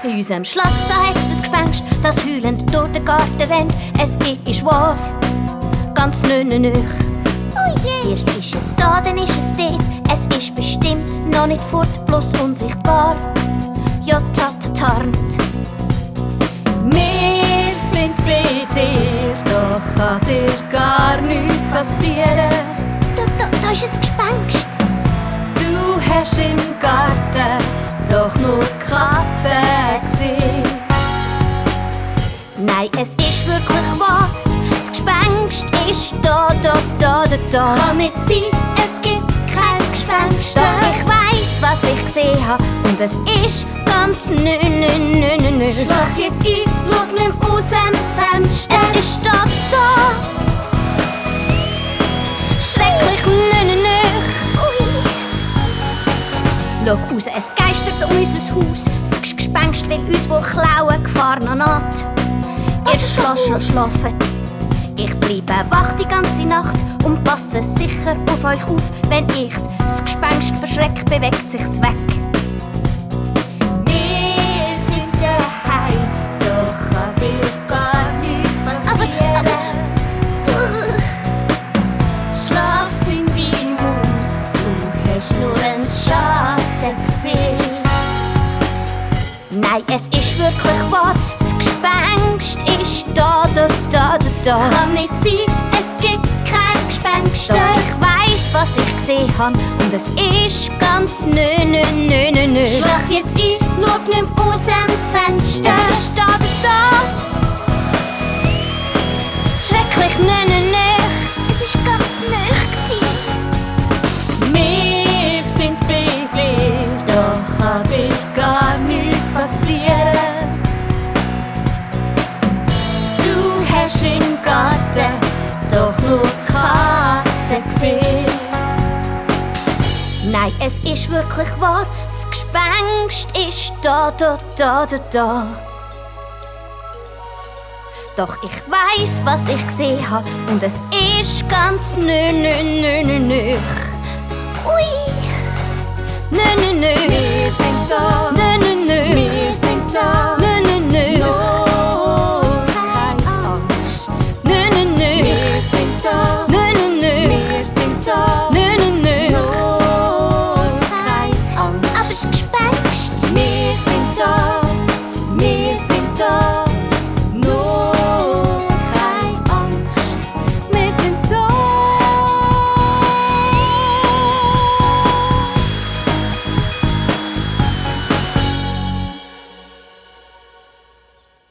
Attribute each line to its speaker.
Speaker 1: In unserem Schloss, da hat's ein Gespenst, das heulend durch den Garten rennt. Es ist wahr, ganz nöch. Oh je! Zuerst ist es da, dann ist es dort. Es ist bestimmt noch nicht fort, bloß unsichtbar. Ja, tarnt.
Speaker 2: Wir sind bei dir, doch kann dir gar nichts passieren.
Speaker 1: Da ist ein Gespenst.
Speaker 2: Du hast im Garten doch nur Katzen gesehen.
Speaker 1: Nein, es ist wirklich wahr. Das Gespenst ist da.
Speaker 2: Kann nicht sein, es gibt kein Gespenst.
Speaker 1: Doch ich weiss, was ich gesehen habe, und es ist ganz nö.
Speaker 2: Schlaf jetzt ein, schau nicht mehr aus dem Fenster.
Speaker 1: Es ist da. Schrecklich nö. Schau raus, es geistert um unser Haus. Das Gespenst will uns wohl klauen, Gefahr noch nicht. Ihr schlaft. Ich bleibe wach die ganze Nacht und passe sicher auf euch auf. Wenn ich's das Gespenst verschreckt, bewegt sich's weg.
Speaker 2: Wir sind daheim, doch kann dir gar nichts passieren. Schlaf in die Maus, du hast nur einen Schatten gesehen.
Speaker 1: Nein, es ist wirklich wahr, das Gespenst ist da.
Speaker 2: Kann nicht sein, es gibt kein Gespenst.
Speaker 1: Doch ich weiss, was ich gesehen habe, und es ist ganz nö.
Speaker 2: Schlaf jetzt ein, schau nicht mehr aus dem Fenster.
Speaker 1: Es ist da. Schrecklich nö. Es ist ganz nö.
Speaker 2: Wir sind bei dir, doch kann dir gar nichts passieren. Du hast im Garten doch nur die Katze gesehen.
Speaker 1: Nein, es ist wirklich wahr, das Gespenst ist da. Doch ich weiss, was ich gesehen habe, und es ist ganz nö.
Speaker 2: Wir sind da.